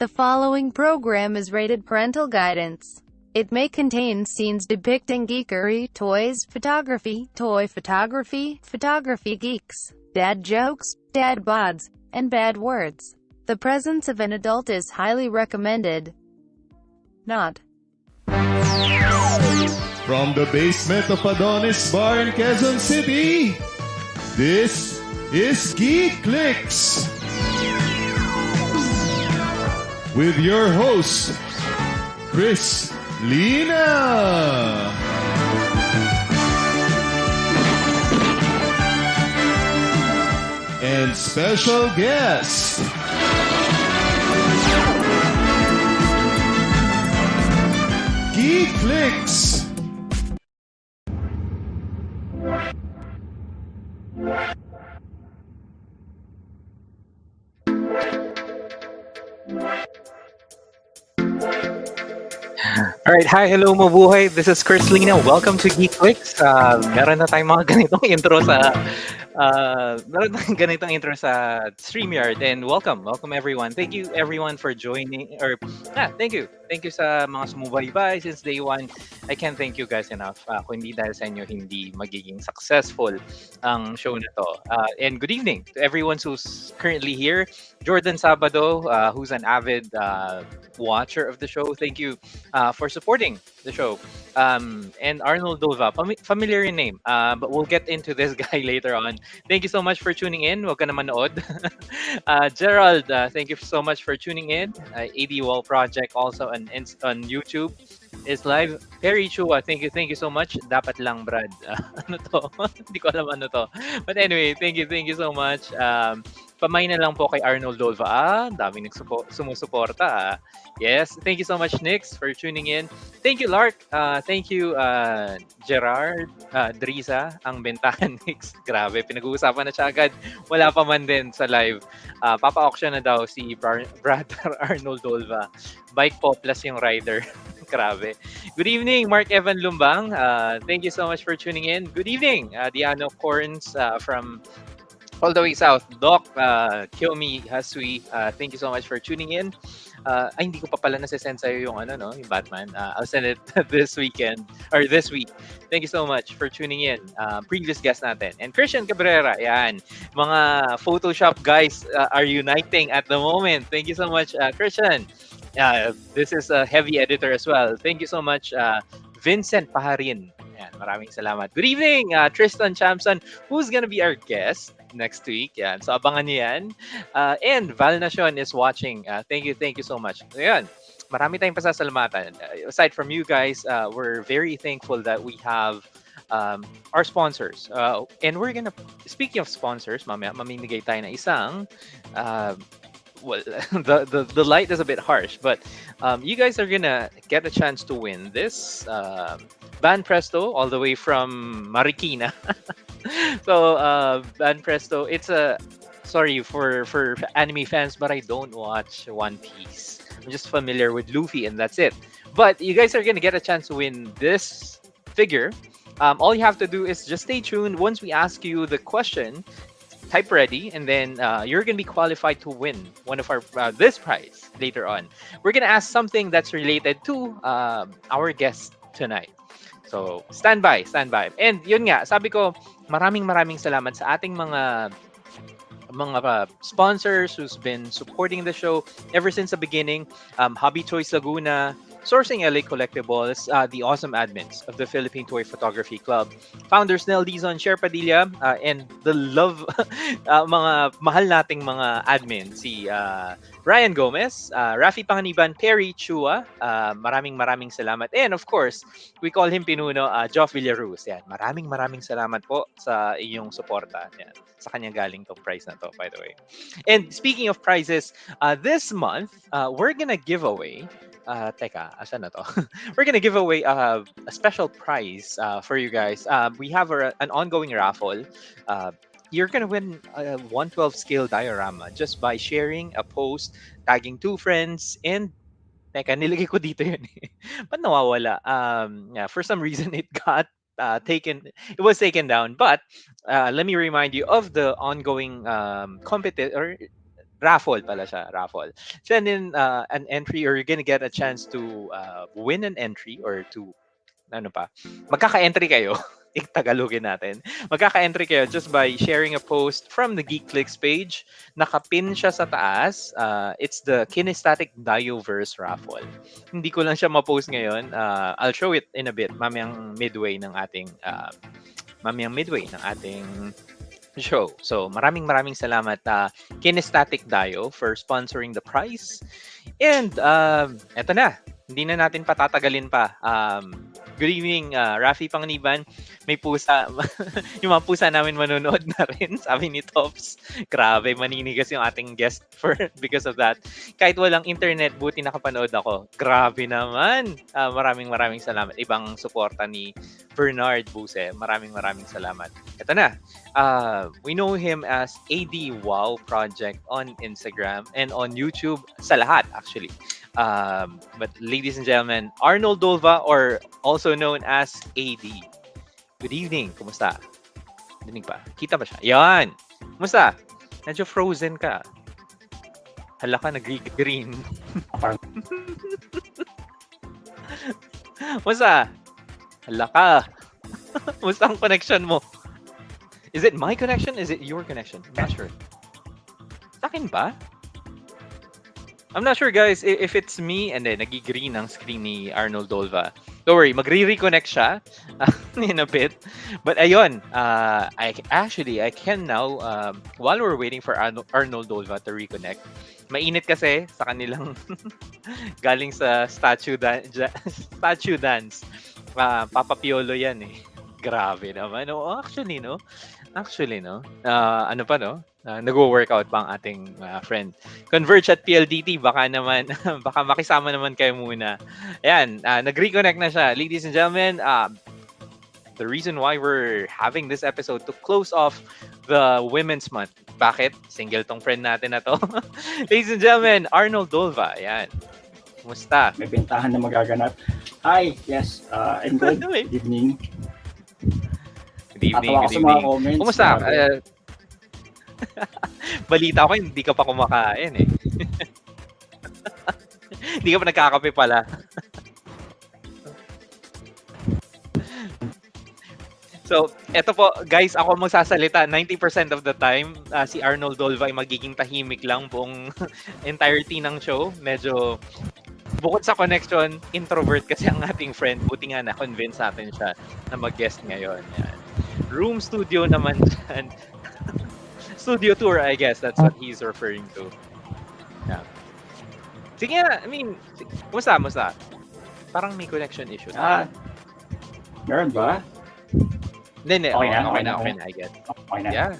The following program is rated parental guidance. It may contain scenes depicting geekery, toys, photography, toy photography, photography geeks, dad jokes, dad bods, and bad words. The presence of an adult is highly recommended. Not. From the basement of Adonis Bar in Quezon City, this is GeekClicks. With your host, Chris Lina. And special guest, GeekClicks. Alright, hi, hello mabuhay. This is Chris Lina. Welcome to GeekClicks. Meron na tayong mga ganitong intro sa meron tayong ganitong intro sa StreamYard, and welcome everyone. Thank you everyone for joining, or thank you. Thank you sa mga sumubaybay since day one. I can't thank you guys enough. Kung hindi dahil sa inyo, hindi magiging successful ang show na to. And good evening to everyone who's currently here. Jordan Sabado, who's an avid watcher of the show. Thank you for supporting the show. And Arnold Dolva, familiar in name, but we'll get into this guy later on. Thank you so much for tuning in. Huwag ka na manood. Gerald, thank you so much for tuning in. ADWOW project also on YouTube is live. Perry Chua, thank you so much. Dapat lang, Brad. Ano to? Hindi ko alam ano to. But anyway, thank you so much. Pamay na lang po kay Arnold Dolva. Daming sumusuporta. Yes, thank you so much, Nix, for tuning in. Thank you, Lark. Thank you, Gerard, Drisa, ang bentahan, Nix. Grabe, pinag-uusapan na siya agad. Wala pa man din sa live. Papa-auction na daw si Brother Arnold Dolva. Bike po plus yung rider. Grabe. Good evening, Mark Evan Lumbang. Thank you so much for tuning in. Good evening, Diano Corns from all the way south. Doc, Kyomi Hasui, thank you so much for tuning in. Ay, hindi ko pa pala nasisend sa'yo yung ano, no? Yung Batman. I'll send it this weekend, or this week. Thank you so much for tuning in. Previous guest natin. And Christian Cabrera, yan. Mga Photoshop guys are uniting at the moment. Thank you so much, Christian. This is a heavy editor as well. Thank you so much, Vincent Paharin. Yan, maraming salamat. Good evening, Tristan Champson, who's gonna be our guest next week. Yan. So abangan niyo yan. And Val Nacion is watching. Thank you so much. Ayan. Marami tayong pasasalamatan. Aside from you guys, we're very thankful that we have our sponsors. And we're gonna, speaking of sponsors, mamaya mamimigay tayo na isang well, the light is a bit harsh, but you guys are gonna get a chance to win this Ban Presto all the way from Marikina. So Ban Presto, it's a sorry for anime fans, but I don't watch One Piece. I'm just familiar with Luffy, and that's it. But you guys are gonna get a chance to win this figure. All you have to do is just stay tuned. Once we ask you the question, type ready, and then you're gonna be qualified to win one of our this prize later on. We're gonna ask something that's related to our guest tonight. So stand by. And yun nga, sabi ko, maraming salamat sa ating mga sponsors who's been supporting the show ever since the beginning. Hobby Choice Laguna, Sourcing LA Collectibles, the awesome admins of the Philippine Toy Photography Club, founders Nel Dizon, Cher Padilla, and the love, mga mahal nating mga admin, si Ryan Gomez, Rafi Panganiban, Perry Chua, maraming salamat. And of course, we call him Pinuno, Joff Villaruz. Yan. Maraming salamat po sa inyong suporta. Yan. Sa kanya galing tong prize na to, by the way. And speaking of prizes, this month, we're gonna give away teka, asan na to? We're gonna give away a special prize for you guys. We have an ongoing raffle. You're gonna win a 112 scale diorama just by sharing a post, tagging 2 friends, and teka, nilagay ko dito yun. Ba't nawawala? Yeah, for some reason it got taken. It was taken down. But let me remind you of the ongoing or raffle pala siya, raffle. Send in an entry, or you're gonna get a chance to win an entry, or to ano pa, magkaka-entry kayo. Tagalogin natin. Magkaka-entry kayo just by sharing a post from the GeekClicks page. Nakapin siya sa taas. It's the Kinesthetic Dioverse raffle. Hindi ko lang siya ma-post ngayon. I'll show it in a bit. Mamayang midway ng ating show. So maraming salamat Kinesthetic Dio for sponsoring the prize. And eto na, hindi na natin patatagalin pa. Good evening, Rafi Panganiban. May pusa. Yung mga pusa namin manonood na rin, sabi ni Tops. Grabe, maninigas yung ating guest because of that. Kahit walang internet, buti nakapanood ako. Grabe naman. Maraming salamat. Ibang suporta ni Bernard Buse. Maraming salamat. Ito na. We know him as ADWOW Project on Instagram and on YouTube. Sa lahat, actually. But ladies and gentlemen, Arnold Dolva, or also known as AD. Good evening. Kumusta? Dinig pa? Kita ba siya? Yan! Kumusta? Medyo frozen ka. Hala ka, nag-green. Kumusta? Hala ka. Kumusta ang connection mo? Is it my connection? Is it your connection? I'm not sure. Sa akin ba? I'm not sure, guys, if it's me and then nag-green ang screen ni Arnold Dolva. Don't worry, magre-reconnect siya in a bit. But ayun, I can now, while we're waiting for Arnold Dolva to reconnect, mainit kasi sa kanilang galing sa statue dance. Papa Piolo yan eh. Grabe naman. No, actually, no? Ano pa, no? Nag-workout pa ang ating friend. Converge at PLDT, baka naman, baka makisama naman kayo muna. Ayan, nag-reconnect na siya. Ladies and gentlemen, the reason why we're having this episode to close off the Women's Month. Bakit? Single tong friend natin na to. Ladies and gentlemen, Arnold Dolva. Ayan. Kumusta? May bentahan na magaganap. Hi, yes, I'm good. Good evening. Good evening. Natawa ko sa mga comments. Kumusta? Balita ko, hindi ka pa kumakain eh. Hindi ka pa nagkakape pala. So, eto po, guys, ako magsasalita 90% of the time. Si Arnold Dolva ay magiging tahimik lang buong entirety ng show. Medyo, bukod sa connection, introvert kasi ang ating friend. Buti nga na-convince natin siya na mag-guest ngayon. Yan. Room studio naman dyan. Studio tour, I guess. That's what he's referring to. Yeah. Sige nga, I mean, kumusta? Parang may connection issue. Meron ba? Hindi. Okay na, I get. Okay na. Yeah.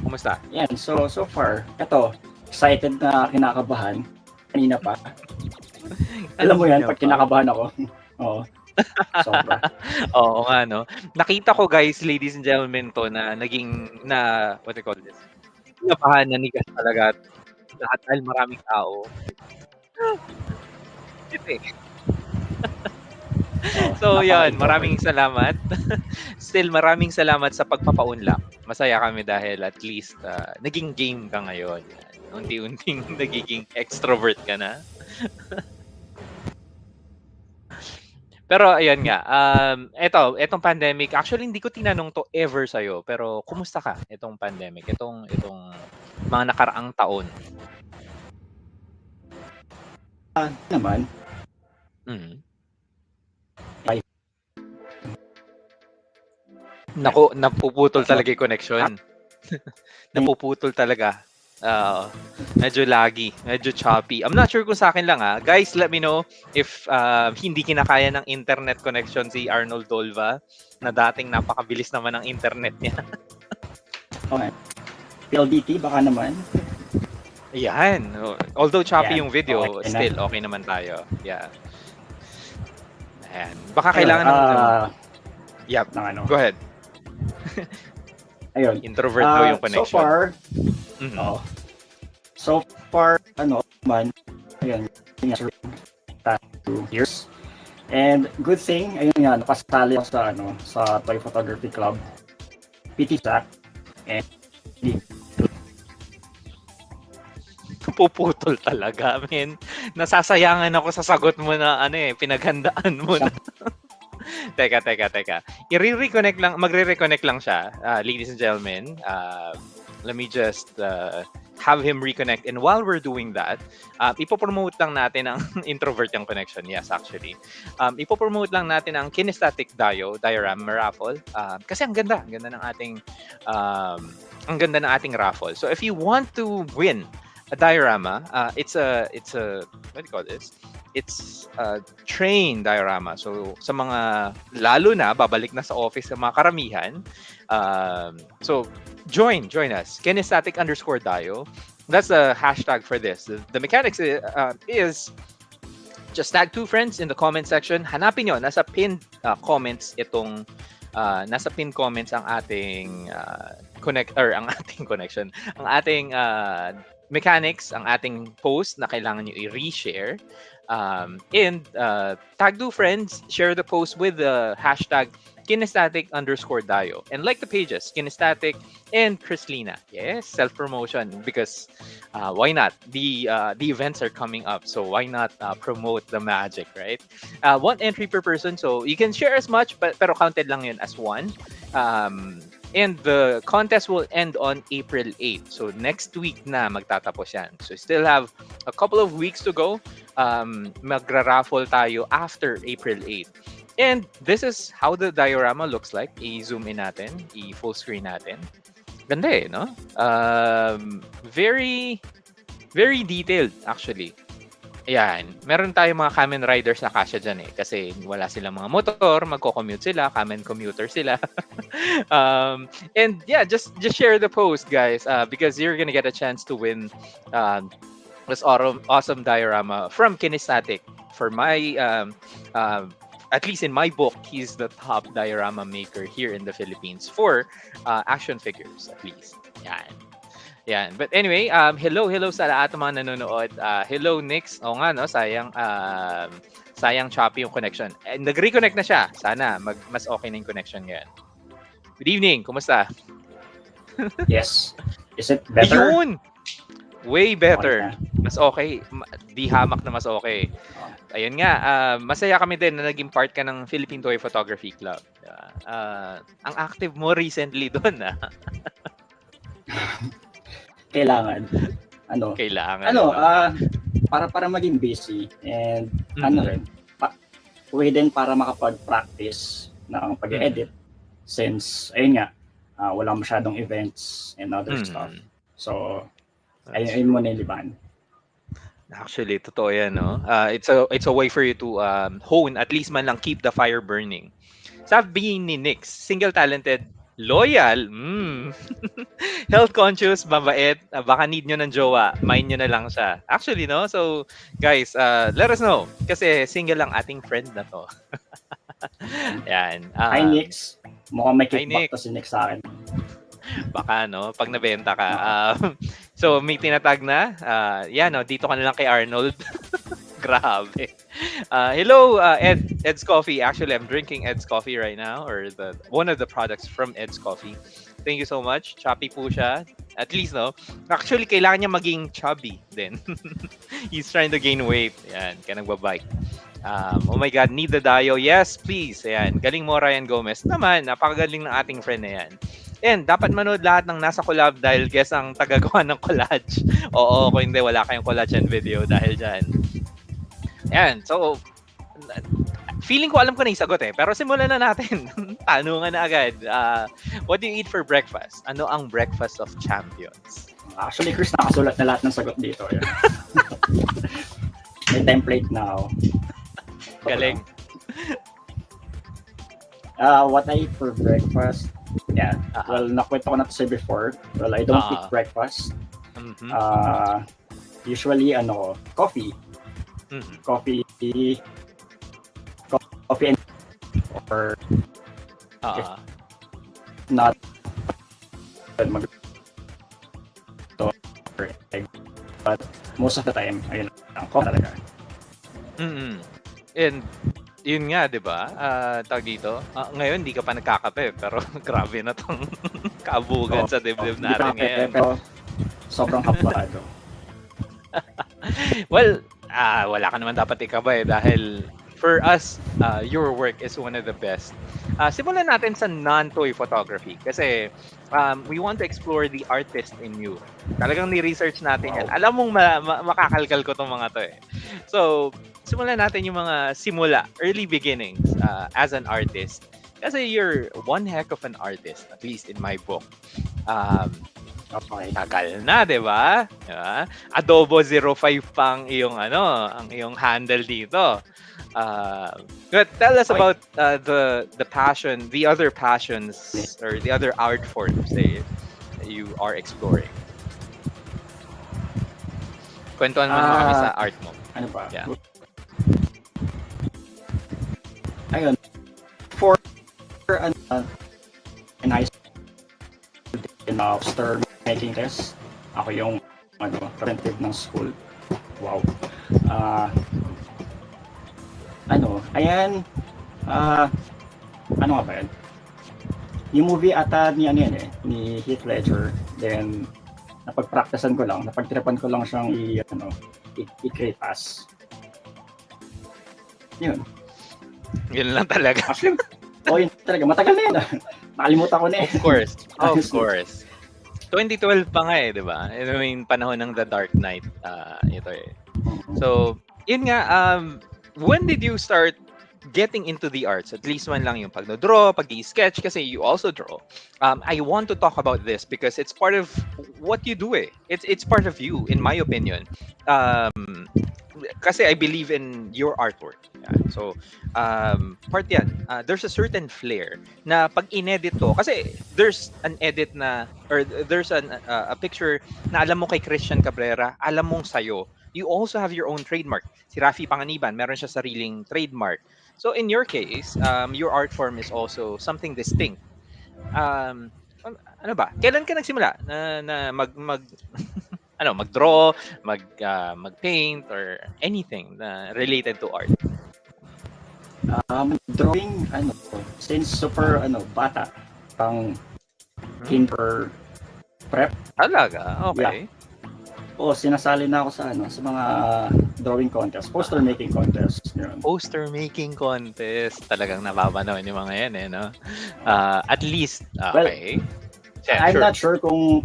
Kumusta? Yan, so far, eto, excited na kinakabahan. Kanina pa. Alam mo yan, pag kinakabahan ako. Oo. Sobra. Oo nga, no? Nakita ko, guys, ladies and gentlemen, to na what do you call this? Napahan na nigas talaga. Lahat dahil maraming tao. So, yan. Maraming salamat. Still, maraming salamat sa pagpapaunlak. Masaya kami dahil at least naging game ka ngayon. Unti-unting nagiging extrovert ka na. Pero ayun nga, etong pandemic, actually hindi ko tinanong to ever sa'yo, pero kumusta ka itong pandemic, itong mga nakaraang taon? Naman. Naku, napuputol talaga yung connection. Napuputol talaga. Medyo laggy, medyo choppy. I'm not sure kung sa akin lang Guys, let me know if hindi kinakaya ng internet connection si Arnold Dolva na dating napakabilis naman ang internet niya. Okay. PLDT, baka naman. Ayan. Although choppy Ayan. yung video, Okay still okay naman tayo. Yeah. Ayan. Baka kailangan ng... Yep. Go ahead. Ayun. Introvert daw yung connection. So far, man, ayun, 2 years. And good thing, ayun nga, nakasali ako sa Toy Photography Club, PTPC, and Puputol talaga, man. Nasasayangan ako sa sagot mo na pinaghandaan mo na. Teka. Magre-reconnect lang siya, ladies and gentlemen. Let me just have him reconnect. And while we're doing that, ipopromote lang natin ang introvert yung connection. Yes, actually. Ipopromote lang natin ang kinesthetic diorama raffle. Kasi ang ganda ng ating raffle. So if you want to win a diorama, it's a what do you call this? It's a train diorama. So sa mga lalo na babalik na sa office sa mga karamihan. So join us. Kinesthetic_dio. That's the hashtag for this. The mechanics is just tag 2 friends in the comment section. Hanapin nyo, nasa pinned comments itong nasa pinned comments ang ating connection, ang ating mechanics ang ating post na kailangan nyo i-reshare. And tag 2 friends, share the post with the hashtag kinesthetic_dio. And like the pages, Kinesthetic and Chris Lina. Yes, self-promotion because why not? The events are coming up, so why not promote the magic, right? 1 entry per person, so you can share as much, pero counted lang yun as 1. And the contest will end on April 8. So next week na magtatapos yan. So still have a couple of weeks to go. Magra-raffle tayo after April 8. And this is how the diorama looks like. I-zoom in natin. I-full screen natin. Ganda eh, no? Very, very detailed actually. Ayan. Meron tayong mga Kamen Riders na kasya dyan eh. Kasi wala silang mga motor, magko-commute sila, Kamen commuter sila. And yeah, just share the post, guys, because you're gonna get a chance to win this awesome diorama from Kinesthetic. For my, at least in my book, he's the top diorama maker here in the Philippines for action figures, at least. Yan. Yan. But anyway, hello sa lahat ng mga nanonood. Hello, Nix. Oo nga, no? Sayang choppy yung connection. Nag-reconnect na siya. Sana mas okay na yung connection ngayon. Good evening. Kumusta? Yes. Is it better? Ayun! Way better. Mas okay. Di hamak na mas okay. Ayun nga, masaya kami din na naging part ka ng Philippine Toy Photography Club. Ang active mo recently doon, Kailangan. Kailangan. Para maging busy and rin, way din para makapag-practice ng pag-edit since, ayun nga, wala masyadong events and other stuff. So, ayun mo niliban. Actually, totoo yan, no? It's a way for you to hone, at least man lang keep the fire burning. Sabi ni Nix, single-talented, loyal, health conscious, mabait, baka need nyo ng jowa, mind nyo na lang siya. Actually, no? So, guys, let us know. Kasi single lang ating friend na to. Yan. Hi, Nix. Mukhang may kickback to si Nix sa akin. Baka, no? Pag nabenta ka. So, may tinatag na. Yan, no? Dito ka na lang kay Arnold. Grabe. Hello, Ed's Coffee. Actually, I'm drinking Ed's Coffee right now, or one of the products from Ed's Coffee. Thank you so much. Choppy po siya. At least, no? Actually, kailangan niya maging chubby din. He's trying to gain weight. Yan, kaya nagbabike. Oh my God, need the Dio. Yes, please. Ayan, galing mo, Ryan Gomez. Naman, napakagaling ng ating friend na yan. And dapat manood lahat ng nasa collab dahil guess ang tagagawa ng collage. Oo, kung hindi, wala kayong collage and video dahil dyan. Ayan, so, feeling ko alam ko na yung sagot eh. Pero simulan na natin. Tanungan na agad. What do you eat for breakfast? Ano ang breakfast of champions? Actually, Chris, nakasulat na lahat ng sagot dito. May template na ako. Galing. What I eat for breakfast? Yeah. Well, nakwento ko na to say before. Well, I don't eat breakfast. Usually, coffee. Coffee and or if not mag or egg. But most of the time, ayun ang coffee talaga. And yun nga, di ba? Tawag dito. Ngayon, di ka pa nagkakape. Pero grabe na tong kabugan sa dibdib natin ngayon. Pero sobrang hapado. Well, wala ka naman dapat ikaba eh. Dahil for us, your work is one of the best. Simulan natin sa non-toy photography. Kasi we want to explore the artist in you. Talagang ni-research natin yan. Alam mong makakalkal ko tong mga to eh. So, simulan natin yung mga simula, early beginnings as an artist. Kasi you're one heck of an artist, at least in my book. Tagal na, di ba? Adobo 05 pang ang iyong handle dito. But tell us about the passion, the other passions, or the other art forms that you are exploring. Kwentuhan mo naman kami sa art mo. Ano ba? Yeah. Ayun. For in high school, stir making test, ako yung representative ng school. Wow. Ayan, ano nga ba yan? Yung movie ata ni ni Heath Ledger, then napagpracticean ko lang, napagtirapan ko lang siyang i-crepas. Yun. Yun lang talaga. Actually, yun talaga. Matagal na yun. Nakalimutan ko na eh. Of course. 2012 pa nga eh, di ba? Ito yung panahon ng The Dark Knight. Ito eh. So, yun nga, when did you start getting into the arts? At least one lang yung pag-draw, pag-sketch, kasi you also draw. I want to talk about this because it's part of what you do eh. It's part of you, in my opinion. Kasi I believe in your artwork. Yeah. So, part yan. There's a certain flair na pag inedit to, kasi there's an edit na, or there's a picture na alam mo kay Christian Cabrera, alam mong sayo. You also have your own trademark. Si Rafi Panganiban, meron siya sariling trademark. So in your case, your art form is also something distinct. Ano ba? Kailan ka nagsimula na mag-draw, mag-paint, or anything na related to art? Drawing, since super, bata, pang kinder prep. Talaga? Okay. Yeah. Sinasali na ako sa mga drawing contest, poster making contest. Yun. Poster making contest. Talagang nababanaw yung mga yan eh, no? At least, okay. Well, I'm not sure kung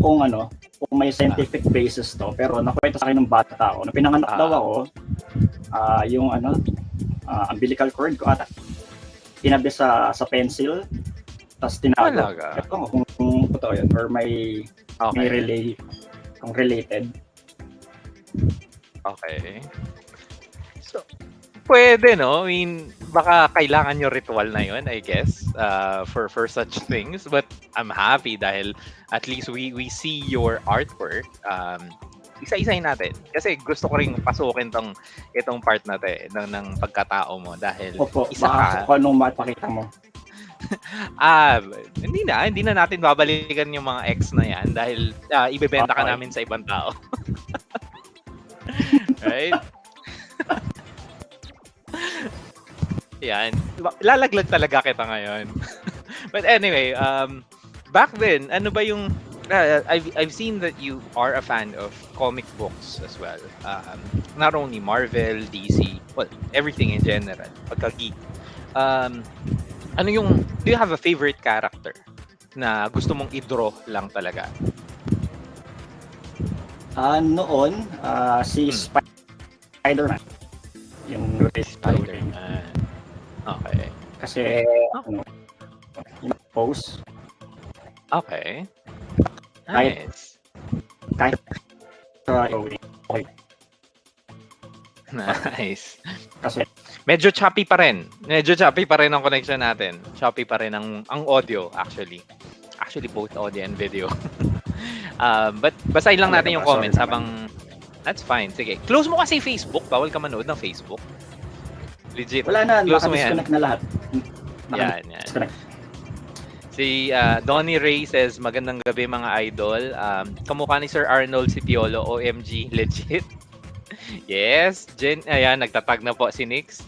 may scientific basis to, pero nakwento sa akin ng bata ako. Nung pinanganak daw ako, yung umbilical cord ko ata, tinabi sa pencil, tapos tinago. Ito kung totoo yun, or may related. Okay. So, pwede, no? I mean, baka kailangan yung ritual na yun, I guess, for such things. But I'm happy dahil at least we see your artwork. Isa-isahin natin. Kasi gusto ko rin pasukin itong part na to ng pagkatao mo dahil isa ka. Kung anong mapakita mo. Hindi na natin babalikan yung mga ex na yan dahil ibebenta ka namin sa ibang tao. Right? Yan. Lalaglag talaga kita ngayon. But anyway, back then, ano ba yung I've seen that you are a fan of comic books as well. Not only Marvel, DC, well, everything in general. Pagka-geek. Do you have a favorite character na gusto mong i-draw lang talaga? Noon, si Spider-Man. Yung Spider-Man. Okay. Kasi, yung pose. Okay. Nice. Kahit okay. Nice. Kasi medyo choppy pa rin. Ang connection natin. Choppy pa rin ang audio actually. Actually both audio and video. But basahin lang natin yung comments habang that's fine. Sige. Close mo kasi Facebook. Bawal ka manood ng Facebook. Legit. Wala na. Close mo yan. Naka-disconnect na lahat. Yan. Si Donnie Ray says, magandang gabi mga idol. Kamukha ni Sir Arnold si Piolo. OMG. Legit. Yes. Jen, ayan, nagtatag na po si Nix.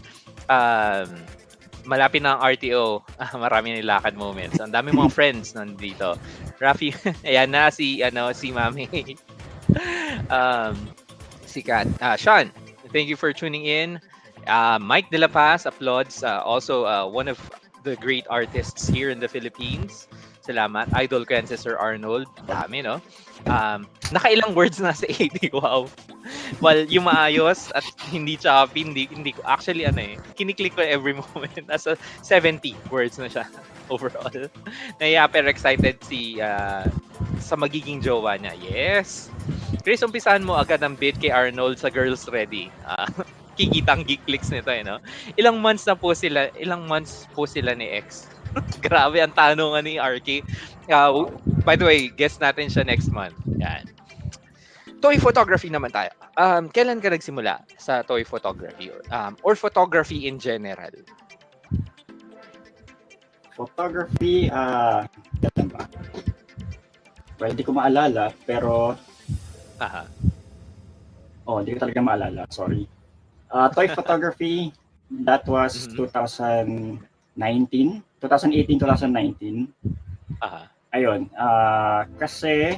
Malapit na ang RTO. Marami nilakad moments. Ang dami mga friends nandito. Rafi, ayan na si Mami. Si Kat. Sean, thank you for tuning in. Mike De La Paz applauds. Also one of the great artists here in the Philippines. Salamat. Idol ko yan si Sir Arnold. Dami, no? Nakailang words na sa ADWOW. Well, yung maayos at hindi choppy, hindi ko. Actually, kiniklik ko every moment. Nasa 70 words na siya overall. Pero excited sa magiging jowa niya. Yes! Chris, umpisahan mo agad ang bid kay Arnold sa Girls Ready. Kikita ang GeekClicks nito, no? Ilang months po sila ni X? Grabe ang tanungan ni RK. By the way, guest natin siya next month. Yan. Toy photography naman tayo. Kailan ka nagsimula sa toy photography or photography in general? Photography, well, di ko maalala, pero Hindi ko talaga maalala. Sorry. Toy photography, that was Mhm. 2019, 2018, 2019. Aha. Ayun, kasi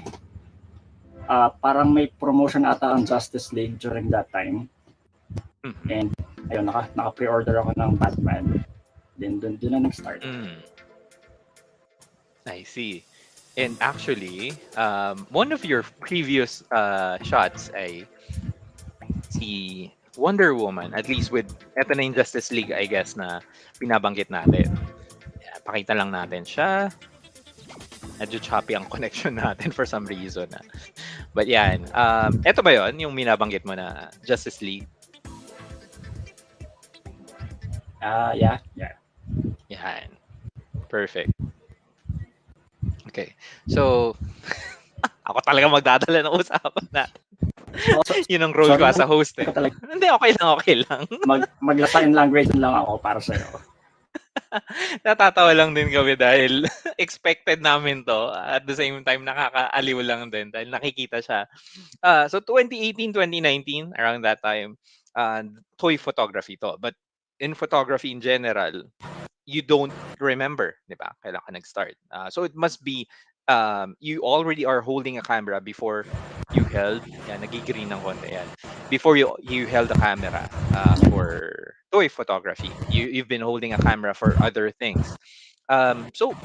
parang may promotion ata ang Justice League during that time. Mhm. And ayun, naka-pre-order ako ng Batman. Then doon na nag-start. Mm. I see. And actually, one of your previous shots ay si Wonder Woman, at least with eto na yung Justice League, I guess, na binabanggit natin. Yeah, pakita lang natin siya. Medyo choppy ang connection natin for some reason. But yan, eto ba yon yung binabanggit mo na Justice League? Yeah. Yan. Perfect. Okay. So, ako talaga magdadala ng usapan natin. Yun ang role ko as a host eh. Hindi, okay lang. Magla-sign language lang ako para sa'yo. Natatawa lang din kami dahil expected namin to. At the same time, nakakaaliw lang din dahil nakikita siya. So 2018, 2019, around that time, toy photography to. But in photography in general, you don't remember, di ba? Kailan ka nag-start. So it must be, you already are holding a camera before you held, yan, nagigreen ng konti yan. Before you held a camera for toy photography. You've been holding a camera for other things. So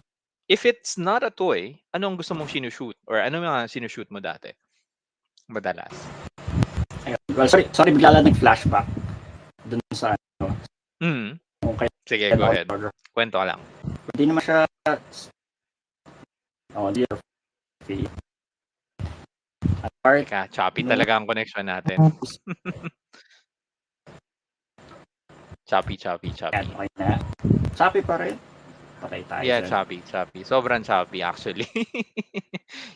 if it's not a toy, anong gusto mong sinushoot? Or ano mga sinushoot mo dati? Madalas. Well, sorry, bigla lang nag-flashback dun sa ano. Sige, go ahead. Kwento ka lang. Hindi naman siya Teka, choppy talaga ang connection natin. Choppy. Yan, okay na. Choppy pa rin. Patay tayo. Yeah, choppy. Sobrang choppy actually.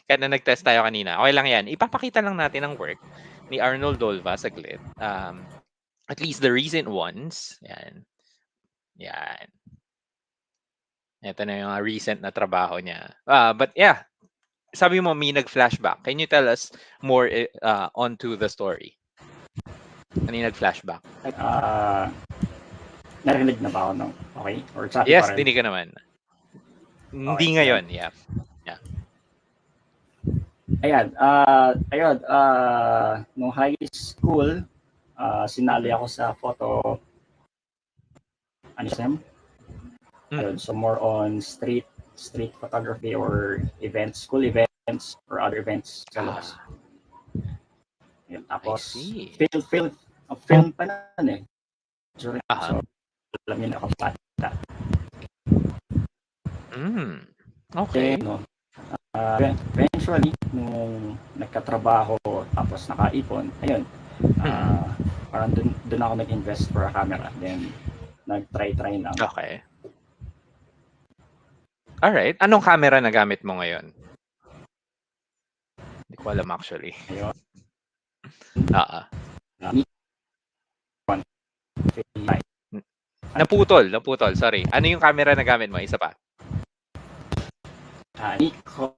Kaya na nag-test tayo kanina. Okay lang yan. Ipapakita lang natin ang work ni Arnold Dolva saglit. At least the recent ones. Yan. Ito na yung recent na trabaho niya. But yeah, sabi mo may nag-flashback. Can you tell us more onto the story? Ano yung nag-flashback? Narinig na ba ako ng okay? Or choppy yes, pa rin? dinig ka naman. Hindi Okay, ngayon, yeah. Ayan, nung high school, sinali ako sa photo anism. Ayun, so more on street photography or events, school events or other events sa labas. Ayun, tapos film pa na eh. So alam niyo na ako bata. Okay. Eventually, nung nagkatrabaho tapos nakaipon, ayun, parang dun ako nag-invest for a camera. Then, nag-try lang. Okay. Alright. Anong camera na gamit mo ngayon? Hindi ko alam actually. Ayun. Naputol. Sorry. Ano yung camera na gamit mo? Isa pa. Nikon.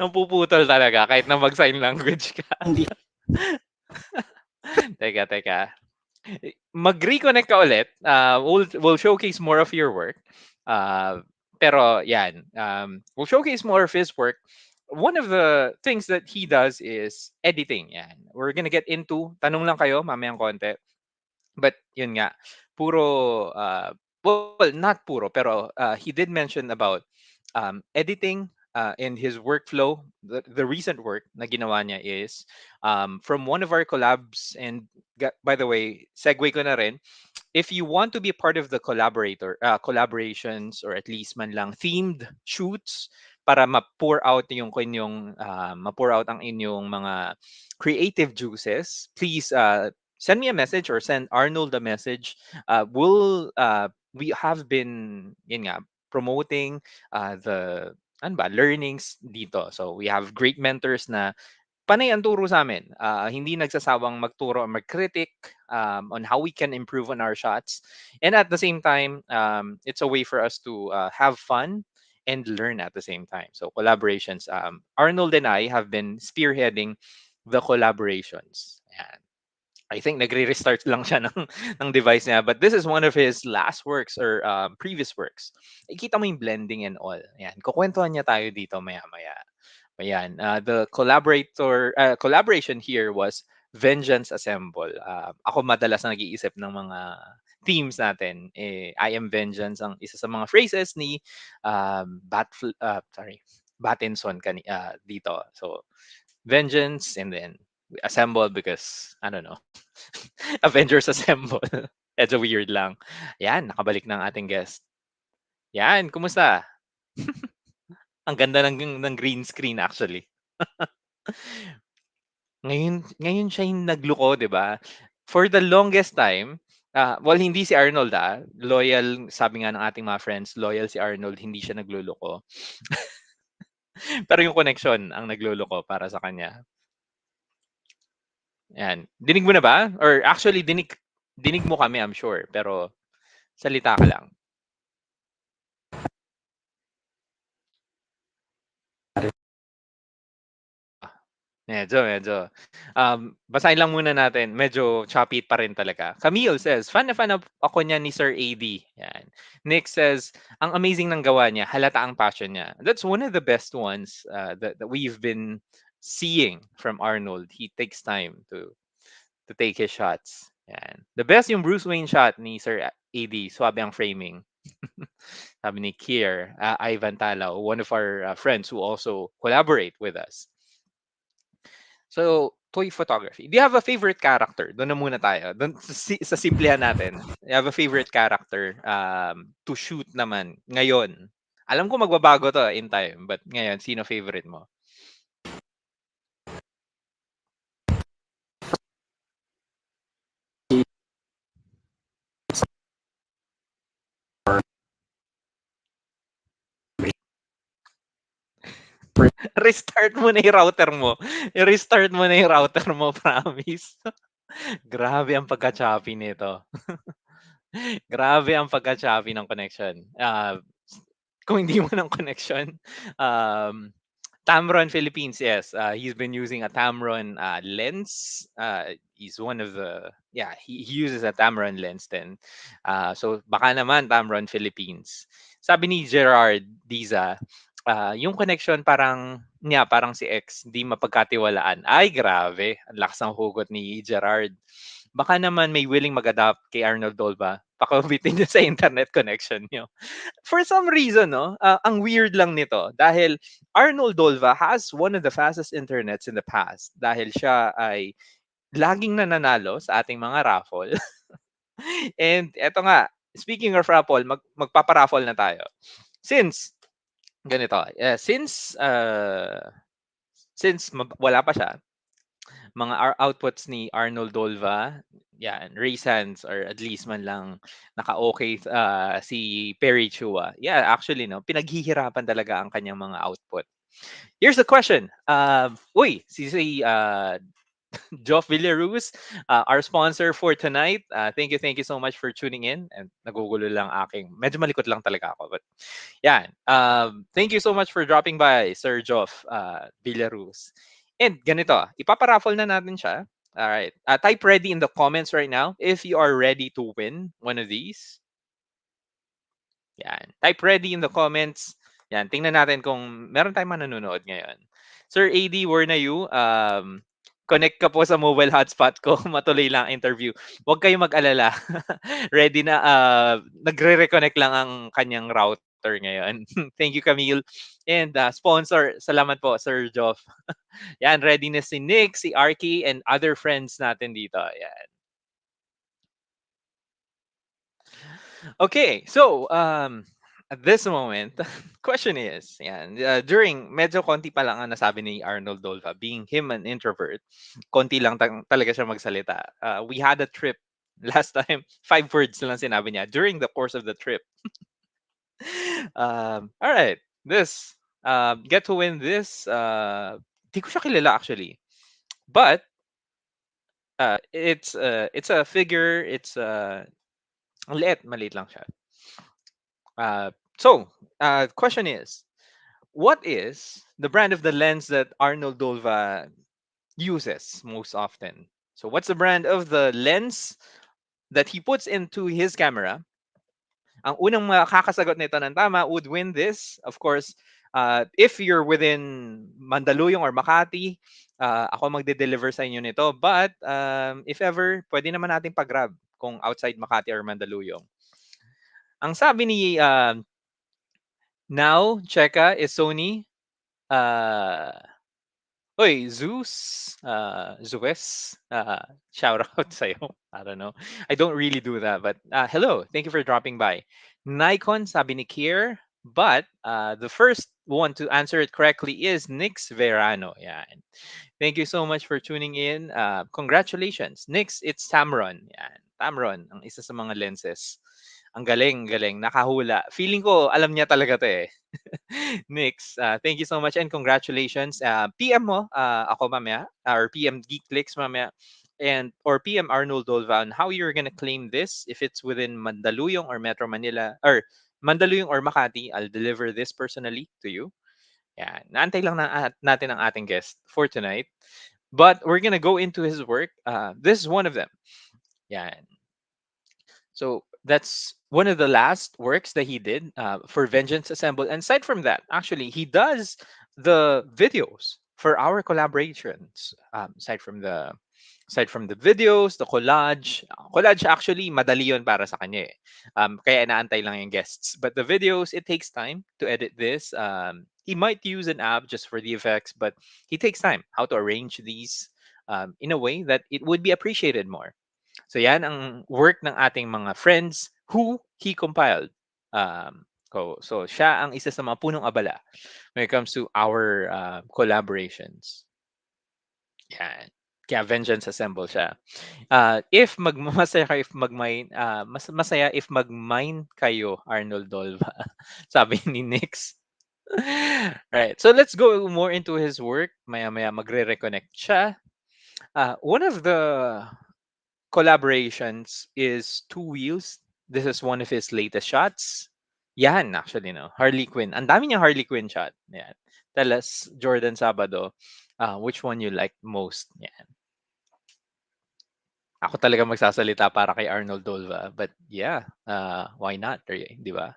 Napuputol talaga kahit na mag-sign language ka. Teka. Mag-reconnect ka ulit. We'll showcase more of your work. Pero yan, we'll showcase more of his work. One of the things that he does is editing. Yan. We're gonna get into, tanong lang kayo mamayang konti. But yun nga, puro, well, not puro, pero he did mention about editing in his workflow. The recent work na ginawa niya is from one of our collabs. And by the way, segue ko na rin, if you want to be part of the collaborations or at least man lang themed shoots para ma-pour out yung ma-pour out ang inyong mga creative juices, please send me a message or send Arnold a message. We have been promoting the learnings dito. So we have great mentors na panay ang turo sa amin. Hindi nagsasawang magturo or mag-critic on how we can improve on our shots. And at the same time, it's a way for us to have fun and learn at the same time. So collaborations. Arnold and I have been spearheading the collaborations. Yan. I think nagre-restart lang siya ng, ng device niya. But this is one of his last works or previous works. Ikita mo yung blending and all. Yan. Kukwentuhan niya tayo dito maya-maya. Ayan. The collaboration here was Vengeance Assemble. Ako madalas na nag-iisip ng mga themes natin. I am Vengeance ang isa sa mga phrases ni Battinson dito. So, Vengeance and then Assemble because, I don't know, Avengers Assemble. Medyo weird lang. Yan, nakabalik ng ating guest. Yan, kumusta? Ang ganda ng green screen actually. Ngayon siya yung nagluko, 'di ba? For the longest time, well hindi si Arnold loyal sabi nga ng ating mga friends, loyal si Arnold, hindi siya nagluloko. Pero yung connection ang nagluloko para sa kanya. Yan. Dinig mo na ba? Or actually dinig mo kami, I'm sure, pero salita ka lang. Medyo. Basahin lang muna natin. Medyo choppy pa rin talaga. Camille says, fan na fan ako niya ni Sir AD. Yan. Nick says, ang amazing ng gawa niya. Halata ang passion niya. That's one of the best ones that we've been seeing from Arnold. He takes time to take his shots. Yan. The best yung Bruce Wayne shot ni Sir AD. Swabe ang framing. Sabi ni Kier, Ivan Talao, one of our friends who also collaborate with us. So, toy photography. Do you have a favorite character? Doon na muna tayo. Doon sa simplihan natin. You have a favorite character to shoot naman ngayon? Alam ko magbabago to in time, but ngayon, sino favorite mo? Restart mo na yung router mo. I-restart mo na yung router mo, promise. Grabe ang pagka-choppy nito. Grabe ang pagka-choppy ng connection. Kung hindi mo ng connection, Tamron Philippines, yes. He's been using a Tamron lens. He's one of the, he uses a Tamron lens then. So baka naman Tamron Philippines. Sabi ni Gerard Diza, yung connection parang si X, di mapagkatiwalaan. Ay, grabe. Ang lakas ng hugot ni Gerard. Baka naman may willing mag-adapt kay Arnold Dolva. Pakabitin niyo sa internet connection niyo. For some reason, no, ang weird lang nito dahil Arnold Dolva has one of the fastest internets in the past dahil siya ay laging nananalo sa ating mga raffle. And eto nga, speaking of raffle, magpaparaffle na tayo. Since ganito, since wala pa siya, mga outputs ni Arnold Dolva, yan, raise hands or at least man lang naka-okay si Perry Chua. Yeah, actually, no, pinaghihirapan talaga ang kanyang mga output. Here's the question. Si Geoff Villaruz, our sponsor for tonight. Thank you so much for tuning in. And nagugulo lang medyo malikot lang talaga ako. But yeah, thank you so much for dropping by, Sir Geoff Villaruz. And ganito, ipaparaffle na natin siya. All right. Type ready in the comments right now if you are ready to win one of these. Yan. Type ready in the comments. Yan. Tingnan natin kung meron tayong manonood ngayon. Sir AD, where na you? Connect ka po sa mobile hotspot ko. Matuloy lang interview. Huwag kayong mag-alala. Ready na. Nagre-reconnect lang ang kanyang router ngayon. Thank you, Camille. And sponsor, salamat po, Sir Geoff. Yan, ready na si Nick, si Arky, and other friends natin dito. Yan. Okay, so at this moment, question is, during medyo konti pa lang ang nasabi ni Arnold Dolva, being him an introvert, konti lang talaga siya magsalita. We had a trip last time, 5 words lang sinabi niya during the course of the trip. All right, this get to win this. Di ko siya kilala actually, but it's a figure. It's maliit lang siya. So, question is, what is the brand of the lens that Arnold Dolva uses most often? So, what's the brand of the lens that he puts into his camera? Ang unang makakasagot nito ng tama would win this. Of course, if you're within Mandaluyong or Makati, ako magde-deliver sa inyo nito. But if ever, pwede naman natin pag-grab kung outside Makati or Mandaluyong. Ang sabi ni Now, Cheka is Sony. Uh, Oy, Zeus, Zeus, shout out sa'yo. I don't know. I don't really do that, but hello. Thank you for dropping by. Nikon, sabi ni Kier, but the first one to answer it correctly is Nix Verano. Yeah. Thank you so much for tuning in. Congratulations. Nix, it's Tamron. Yan. Tamron, ang isa sa mga lenses. Ang galing, galing. Nakahula. Feeling ko, alam niya talaga to eh. Nix, thank you so much and congratulations. PM mo, ako mamaya, or PM GeekClicks mamaya, and or PM Arnold Dolva on how you're gonna claim this. If it's within Mandaluyong or Metro Manila, or Mandaluyong or Makati, I'll deliver this personally to you. Yeah, naantay lang natin ang ating guest for tonight. But we're gonna go into his work. This is one of them. Yeah. So that's one of the last works that he did for Vengeance Assemble. And aside from that, actually, he does the videos for our collaborations. Aside from the videos, the collage actually madali yun para sa kanya. Kaya inaantay lang yung guests. But the videos, it takes time to edit this. He might use an app just for the effects, but he takes time how to arrange these in a way that it would be appreciated more. So yan ang work ng ating mga friends who he compiled. So siya ang isa sa mga punong abala when it comes to our collaborations. Yan. Kaya Vengeance Assemble siya. If masaya kayo if mag-mine, masaya if mag-mine kayo, Arnold Dolva. Sabi ni Nix. Right. So let's go more into his work. Maya-maya magre-reconnect siya. One of the collaborations is Two Wheels. This is one of his latest shots. Yan, actually, no? Harley Quinn. Ang dami niyang Harley Quinn shot. Yan. Tell us, Jordan Sabado, which one you like most. Yan. Ako talaga magsasalita para kay Arnold Dolva. But yeah, why not? Di ba?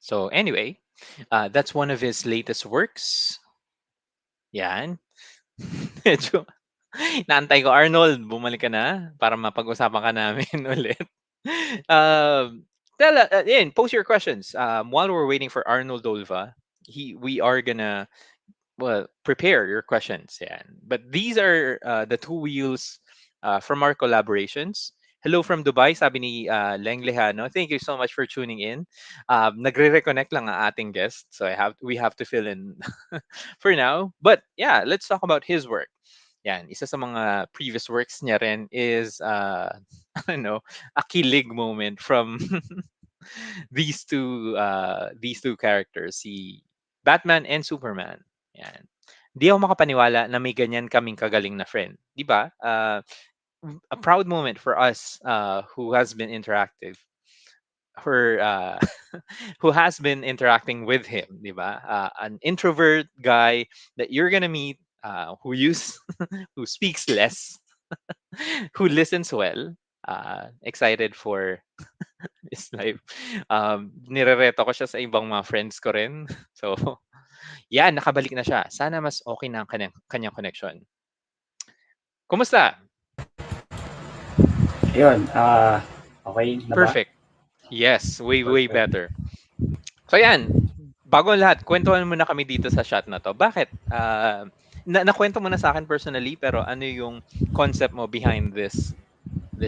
So anyway, that's one of his latest works. Yan. Medyo, naantay ko, Arnold, bumalik ka na para mapag-usapan ka namin ulit. Post your questions. While we're waiting for Arnold Dolva, we are gonna prepare your questions. Yeah. But these are the Two Wheels from our collaborations. Hello from Dubai, sabi ni Leng Lejano. Thank you so much for tuning in. Nagre-reconnect lang ang ating guest, so we have to fill in for now. But yeah, let's talk about his work. Yan, isa sa mga previous works niya rin is I don't know, a kilig moment from these two characters, si Batman and Superman. Yan. Di ako makapaniwala na may ganyan kaming kagaling na friend. Di ba? A proud moment for us who has been interactive who has been interacting with him, di ba? An introvert guy that you're gonna meet who speaks less, who listens well, excited for his life. Nirereto ko siya sa ibang mga friends ko rin. So, yeah, nakabalik na siya. Sana mas okay na ang kanyang connection. Kumusta? Yun, okay na ba? Perfect. Yes, way better. So yan, bago ang lahat, kwentuhan mo na kami dito sa shot na to. Bakit? Nakwento mo na sa akin personally, pero ano yung concept mo behind this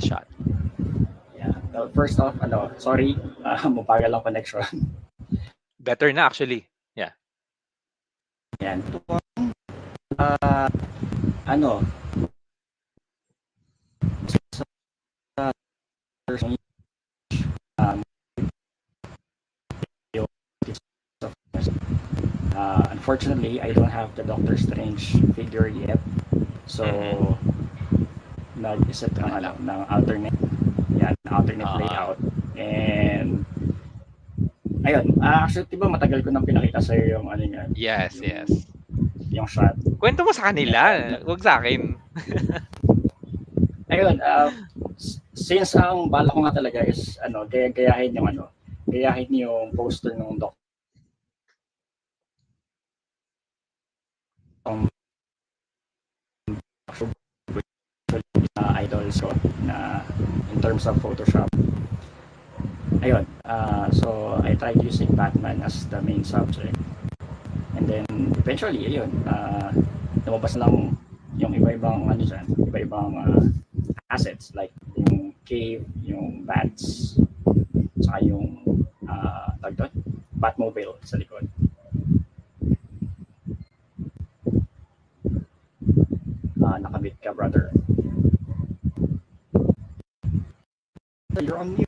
shot? Yeah. Well, first off, sorry, mabagal ang connection. Better na actually. Yeah. Yan. Unfortunately, I don't have the Doctor Strange figure yet. So, nag-isip ng alternate. Yan, alternate Ah, layout. And ayun, actually, di ba matagal ko nang pinakita sa yung ano niya, yes, yung yes. yung shot. Kwento mo sa kanila, wag sa akin. Ayun, since ang bala ko nga talaga is ano, gayahin yung ano, gayahin yung poster ng doc idols ko na in terms of Photoshop. Ayun, so I tried using Batman as the main subject. And then eventually, ayun, lumabas lang yung iba-ibang ano dyan, iba-ibang assets like yung cave, yung bats, saka yung tag doon, Batmobile sa likod. Nakabit ka, brother. You're on mute.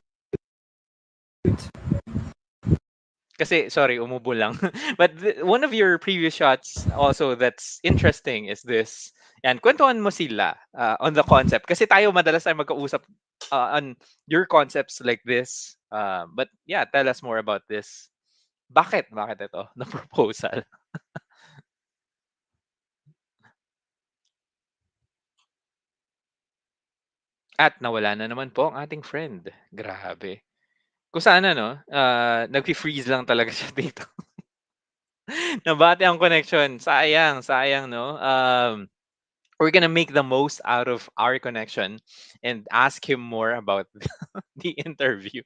Kasi, sorry, umubo lang. But one of your previous shots also that's interesting is this. Yan, kwentuhan mo sila on the concept. Kasi tayo madalas tayo magkausap on your concepts like this. But yeah, tell us more about this. Bakit? Bakit ito? Na proposal. At nawala na naman po ang ating friend. Grabe. Kung saan ano, nag-freeze lang talaga siya dito. Nabati ang connection. Sayang, sayang, no? We're gonna make the most out of our connection and ask him more about the interview.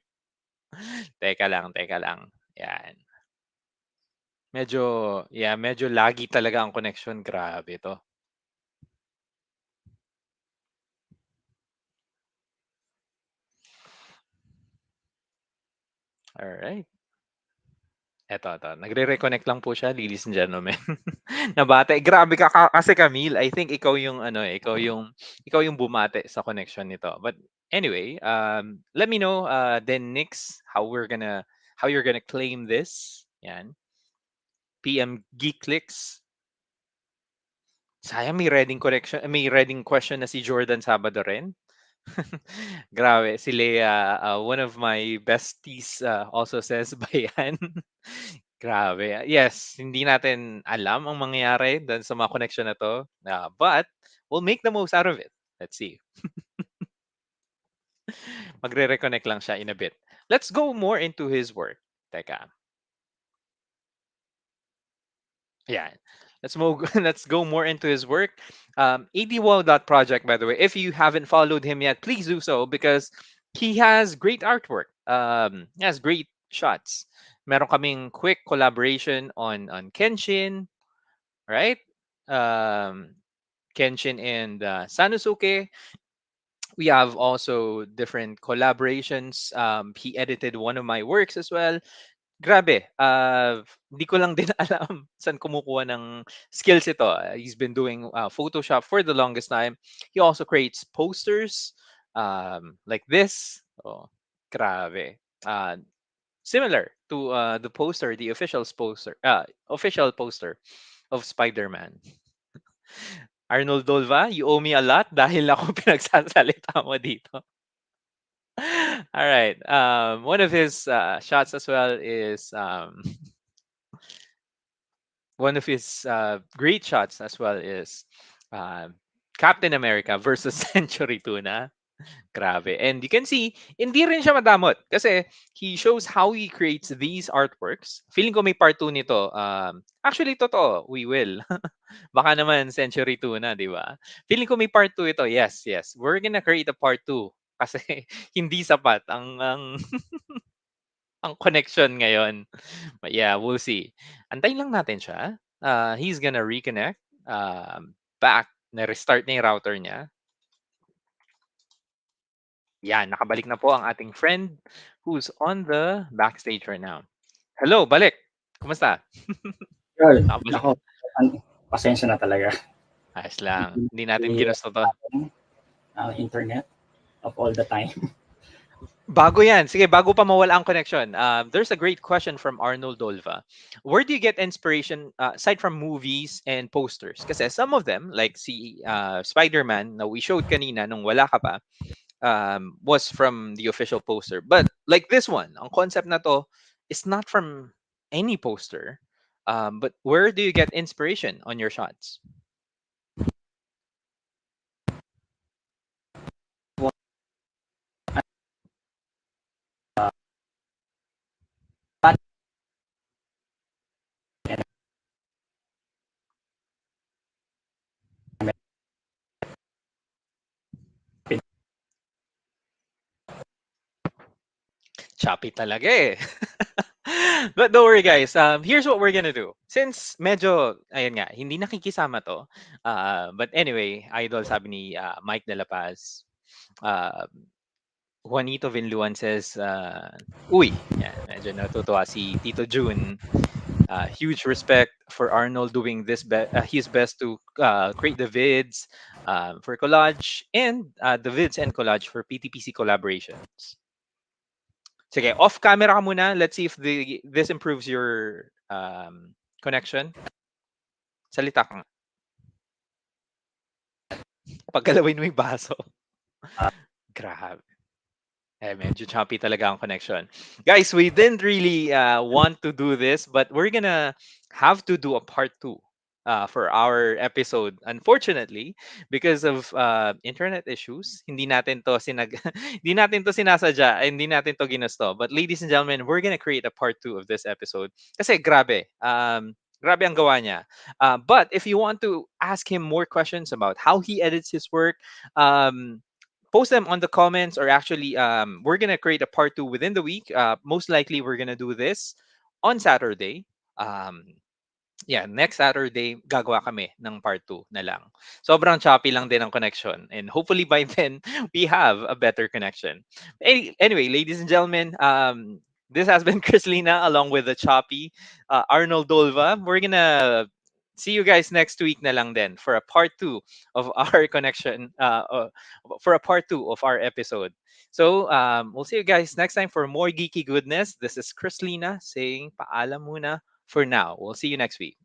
Teka lang, teka lang. Yan. Medyo, yeah, medyo laggy talaga ang connection. Grabe to. Alright. Eto. Nagre-reconnect lang po siya, ladies and gentlemen. Nabate. Grabe ka kasi Camille. I think ikaw yung ano, ikaw yung bumate sa connection nito. But anyway, let me know then next how you're gonna claim this. Yan. PM GeekClicks. Sayang may reading question na si Jordan Sabado rin. Grabe, si Leia, one of my besties also says bayan. Grabe. Yes, hindi natin alam ang mangyayari dun sa mga connection na to. But we'll make the most out of it. Let's see. Magre-reconnect lang siya in a bit. Let's go more into his work. Teka. Yeah. Let's go more into his work. ADWOW.project, by the way. If you haven't followed him yet, please do so because he has great artwork. He has great shots. Meron kaming quick collaboration on Kenshin, right? Um, Kenshin and Sanosuke. We have also different collaborations. He edited one of my works as well. Grabe, di ko lang din alam saan kumukuha ng skills ito. He's been doing Photoshop for the longest time. He also creates posters like this. Oh, grabe. Similar to official poster of Spider-Man. Arnold Dolva, you owe me a lot dahil ako pinagsasalita mo dito. All right. One of his shots as well is one of his great shots as well is uh, Captain America versus Century Tuna. Grabe. And you can see, hindi rin siya madamot kasi he shows how he creates these artworks. Feeling ko may part 2 nito. Actually, totoo. We will. Baka naman Century Tuna, di ba? Feeling ko may part 2 ito. Yes, yes. We're gonna create a part 2 kasi hindi sapat ang ang connection ngayon. But yeah, we'll see. Antayin lang natin siya. He's gonna reconnect. Back. Na-restart na yung router niya. Yan, nakabalik na po ang ating friend who's on the backstage right now. Hello, balik. Kumusta? Good. Nakabalik. Ako, pasensya na talaga. Ayos lang. Hindi natin ginusto to. Internet of all the time. Bago yan. Sige, bago pa mawala ang connection. There's a great question from Arnold Dolva. Where do you get inspiration aside from movies and posters? Kasi some of them, like si Spider-Man na we showed kanina nung wala ka pa, was from the official poster. But like this one, ang concept na to is not from any poster. But where do you get inspiration on your shots? Choppy talaga eh. But don't worry guys, here's what we're gonna do. Since medyo, ayun nga, hindi nakikisama to. But anyway, idol sabi ni Mike De La Paz, uh, Juanito Vinluan says, uy, yan, medyo natutuwa si Tito June. Huge respect for Arnold doing his best to create the vids for collage and the vids and collage for PTPC collaborations. Sige, off camera ka muna. Let's see if this improves your connection. Salita ka nga. Paggalawin mo yung baso. Grabe. Medyo choppy talaga ang connection. Guys, we didn't really want to do this, but we're gonna have to do a part 2 for our episode. Unfortunately, because of internet issues, hindi natin to hindi natin to sinasadya, hindi natin to ginusto. But ladies and gentlemen, we're gonna create a part 2 of this episode. Kasi grabe. Grabe ang gawa niya. But if you want to ask him more questions about how he edits his work, post them on the comments, or actually we're gonna create a part 2 within the week. Most likely we're gonna do this on Saturday. Yeah, next Saturday gagawa kami ng part 2 na lang. Sobrang choppy lang din ang connection, and hopefully by then we have a better connection. Anyway, ladies and gentlemen, this has been Chris Lina along with the choppy Arnold Dolva. We're gonna see you guys next week na lang din for a part 2 of our connection, for a part 2 of our episode. So we'll see you guys next time for more geeky goodness. This is Chris Lina saying paalam muna for now. We'll see you next week.